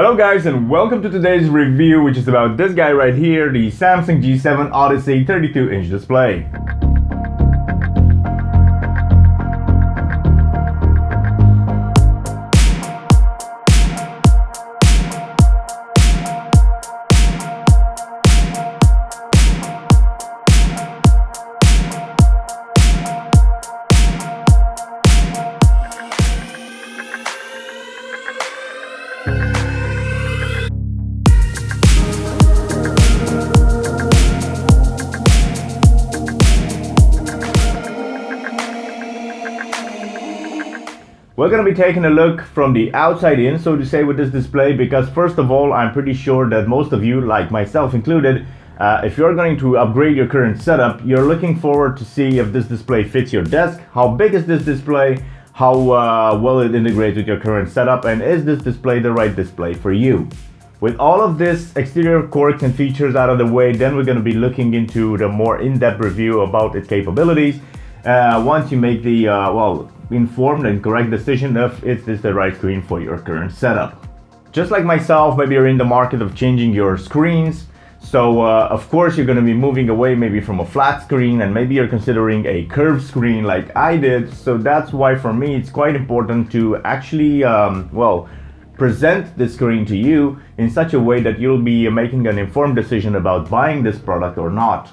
Hello guys and welcome to today's review, which is about this guy right here, the Samsung G7 Odyssey 32-inch display. We're going to be taking a look from the outside in, so to say, with this display, because first of all, I'm pretty sure that most of you, like myself included, if you're going to upgrade your current setup, you're looking forward to see if this display fits your desk, how big is this display, how well it integrates with your current setup, and is this display the right display for you. With all of this exterior quirks and features out of the way, then we're going to be looking into the more in-depth review about its capabilities. Once you make the, informed and correct decision if is this the right screen for your current setup. Just like myself, maybe you're in the market of changing your screens. So of course you're going to be moving away maybe from a flat screen, and maybe you're considering a curved screen like I did. So that's why for me it's quite important to actually present the screen to you in such a way that you'll be making an informed decision about buying this product or not.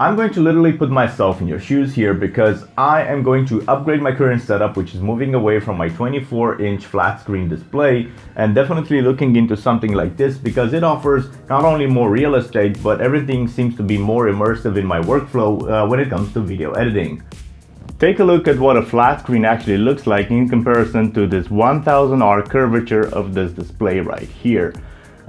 I'm going to literally put myself in your shoes here, because I am going to upgrade my current setup, which is moving away from my 24-inch flat screen display and definitely looking into something like this, because it offers not only more real estate, but everything seems to be more immersive in my workflow when it comes to video editing. Take a look at what a flat screen actually looks like in comparison to this 1000R curvature of this display right here.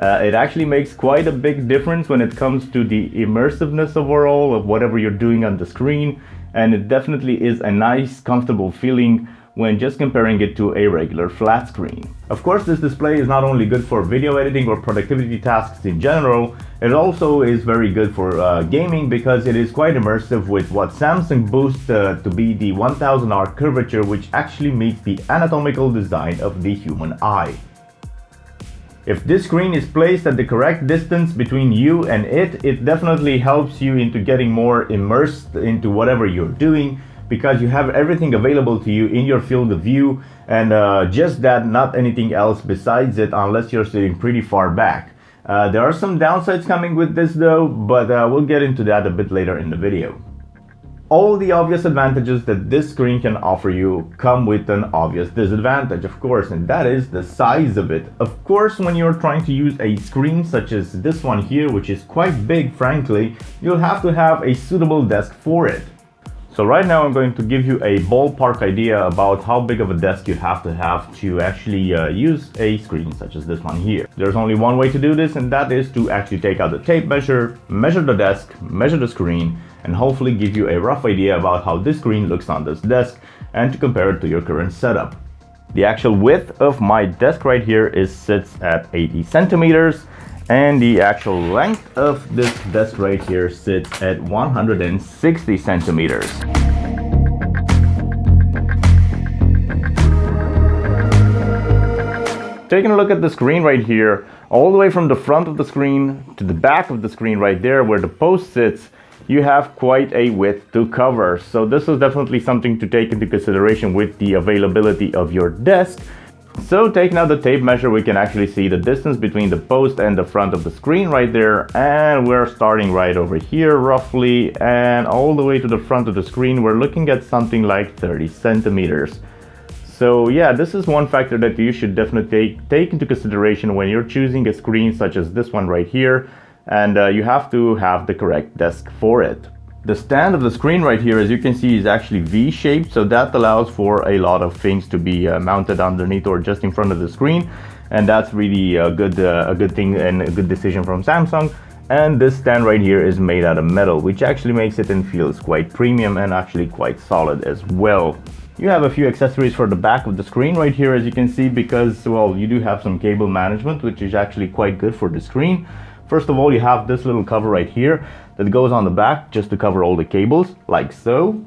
It actually makes quite a big difference when it comes to the immersiveness overall of whatever you're doing on the screen, and it definitely is a nice, comfortable feeling when just comparing it to a regular flat screen. Of course, this display is not only good for video editing or productivity tasks in general, it also is very good for gaming, because it is quite immersive with what Samsung boasts to be the 1000R curvature, which actually meets the anatomical design of the human eye. If this screen is placed at the correct distance between you and it definitely helps you into getting more immersed into whatever you're doing, because you have everything available to you in your field of view, and just that, not anything else besides it, unless you're sitting pretty far back. There are some downsides coming with this though, but we'll get into that a bit later in the video. All the obvious advantages that this screen can offer you come with an obvious disadvantage, of course, and that is the size of it. Of course, when you're trying to use a screen such as this one here, which is quite big, frankly, you'll have to have a suitable desk for it. So right now I'm going to give you a ballpark idea about how big of a desk you have to actually use a screen such as this one here. There's only one way to do this, and that is to actually take out the tape measure, measure the desk, measure the screen, and hopefully give you a rough idea about how this screen looks on this desk, and to compare it to your current setup. The actual width of my desk right here sits at 80 centimeters, and the actual length of this desk right here sits at 160 centimeters. Taking a look at the screen right here, all the way from the front of the screen to the back of the screen right there where the post sits, you have quite a width to cover. So this is definitely something to take into consideration with the availability of your desk. So taking out the tape measure, we can actually see the distance between the post and the front of the screen right there, and we're starting right over here roughly, and all the way to the front of the screen we're looking at something like 30 centimeters. So yeah, this is one factor that you should definitely take into consideration when you're choosing a screen such as this one right here, and you have to have the correct desk for it. The stand of the screen right here, as you can see, is actually V-shaped, so that allows for a lot of things to be mounted underneath or just in front of the screen, and that's really a good thing and a good decision from Samsung. And this stand right here is made out of metal, which actually makes it and feels quite premium and actually quite solid as well. You have a few accessories for the back of the screen right here, as you can see, because, well, you do have some cable management, which is actually quite good for the screen. First of all, you have this little cover right here that goes on the back just to cover all the cables, like so.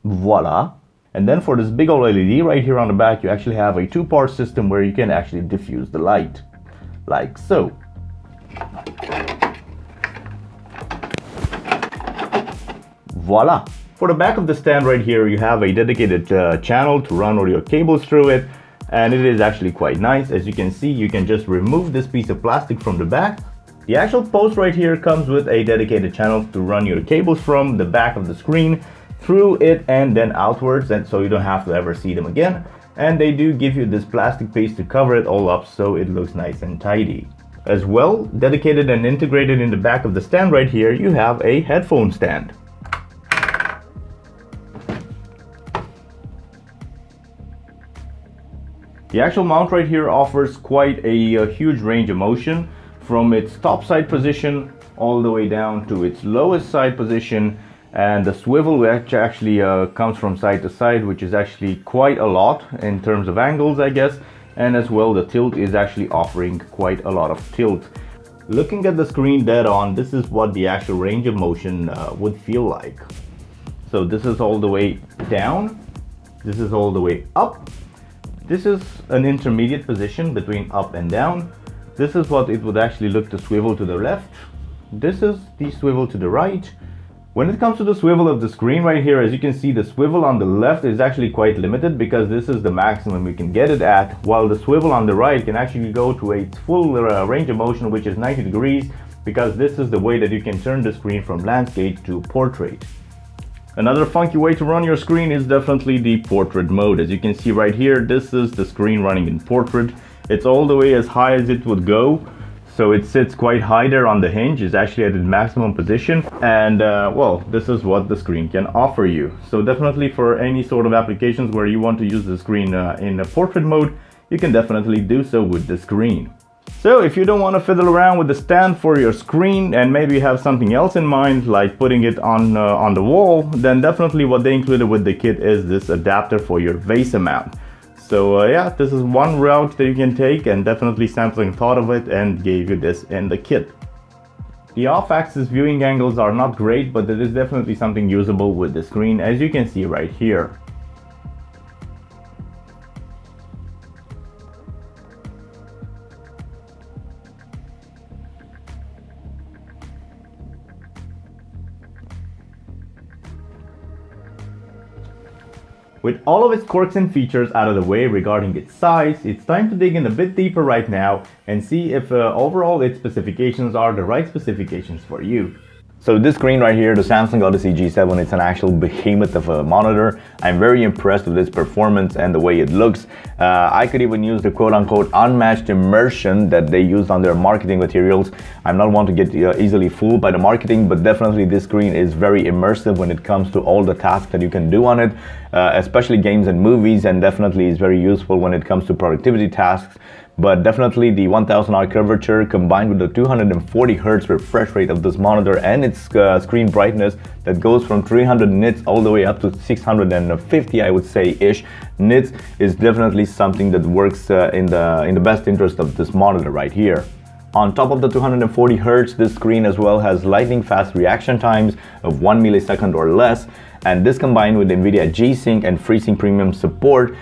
Voila. And then for this big old LED right here on the back, you actually have a two-part system where you can actually diffuse the light, like so. Voila! For the back of the stand right here, you have a dedicated channel to run all your cables through it, and it is actually quite nice. As you can see, you can just remove this piece of plastic from the back. The actual post right here comes with a dedicated channel to run your cables from the back of the screen through it and then outwards, and so you don't have to ever see them again. And they do give you this plastic piece to cover it all up so it looks nice and tidy. As well, dedicated and integrated in the back of the stand right here, you have a headphone stand. The actual mount right here offers quite a huge range of motion, from its top side position all the way down to its lowest side position, and the swivel which actually comes from side to side, which is actually quite a lot in terms of angles, I guess. And as well, the tilt is actually offering quite a lot of tilt. Looking at the screen dead on, this is what the actual range of motion would feel like. So this is all the way down, this is all the way up. This is an intermediate position between up and down. This is what it would actually look to swivel to the left. This is the swivel to the right. When it comes to the swivel of the screen right here, as you can see, the swivel on the left is actually quite limited because this is the maximum we can get it at, while the swivel on the right can actually go to a full range of motion, which is 90 degrees, because this is the way that you can turn the screen from landscape to portrait. Another funky way to run your screen is definitely the portrait mode. As you can see right here, this is the screen running in portrait. It's all the way as high as it would go, so it sits quite high there on the hinge. It's actually at its maximum position, and well, this is what the screen can offer you. So definitely for any sort of applications where you want to use the screen in a portrait mode, you can definitely do so with the screen. So if you don't want to fiddle around with the stand for your screen and maybe have something else in mind, like putting it on the wall, then definitely what they included with the kit is this adapter for your VESA mount. So yeah, this is one route that you can take, and definitely Samsung thought of it and gave you this in the kit. The off-axis viewing angles are not great, but it is definitely something usable with the screen, as you can see right here. With all of its quirks and features out of the way regarding its size, it's time to dig in a bit deeper right now and see if overall its specifications are the right specifications for you. So this screen right here, the Samsung Odyssey G7, it's an actual behemoth of a monitor. I'm very impressed with its performance and the way it looks. I could even use the quote-unquote unmatched immersion that they used on their marketing materials. I'm not one to get easily fooled by the marketing, but definitely this screen is very immersive when it comes to all the tasks that you can do on it, especially games and movies, and definitely is very useful when it comes to productivity tasks. But definitely the 1000 art curvature combined with the 240 Hz refresh rate of this monitor and its screen brightness that goes from 300 nits all the way up to 650, I would say ish nits, is definitely something that works in the best interest of this monitor right here. On top of the 240 Hz, this screen as well has lightning fast reaction times of 1 millisecond or less, and this combined with NVIDIA G-Sync and Freesync Premium support,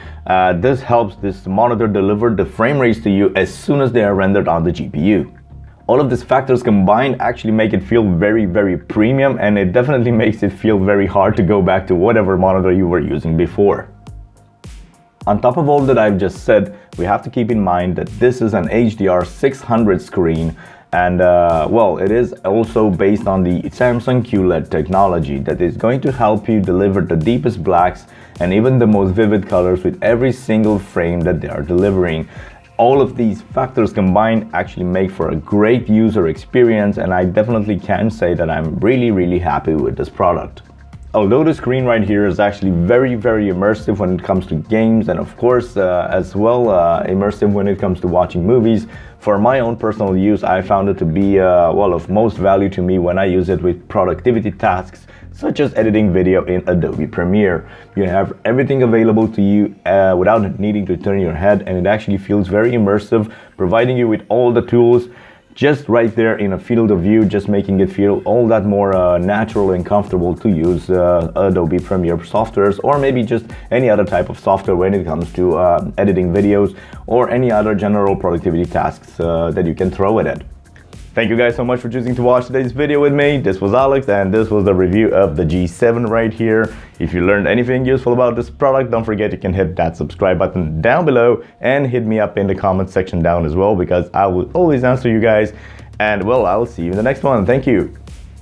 this helps this monitor deliver the frame rates to you as soon as they are rendered on the GPU. All of these factors combined actually make it feel very, very premium, and it definitely makes it feel very hard to go back to whatever monitor you were using before. On top of all that I've just said, we have to keep in mind that this is an HDR600 screen, and well, it is also based on the Samsung QLED technology that is going to help you deliver the deepest blacks and even the most vivid colors with every single frame that they are delivering. All of these factors combined actually make for a great user experience, and I definitely can say that I'm really happy with this product. Although the screen right here is actually very immersive when it comes to games, and of course as well immersive when it comes to watching movies, for my own personal use I found it to be well, of most value to me when I use it with productivity tasks such as editing video in Adobe Premiere. You have everything available to you without needing to turn your head, and it actually feels very immersive, providing you with all the tools just right there in a field of view, just making it feel all that more natural and comfortable to use Adobe Premiere softwares, or maybe just any other type of software when it comes to editing videos or any other general productivity tasks that you can throw at it. Thank you guys so much for choosing to watch today's video with me. This was Alex, and this was the review of the G7 right here. If you learned anything useful about this product, don't forget you can hit that subscribe button down below and hit me up in the comment section down as well, because I will always answer you guys. And well, I'll see you in the next one. Thank you.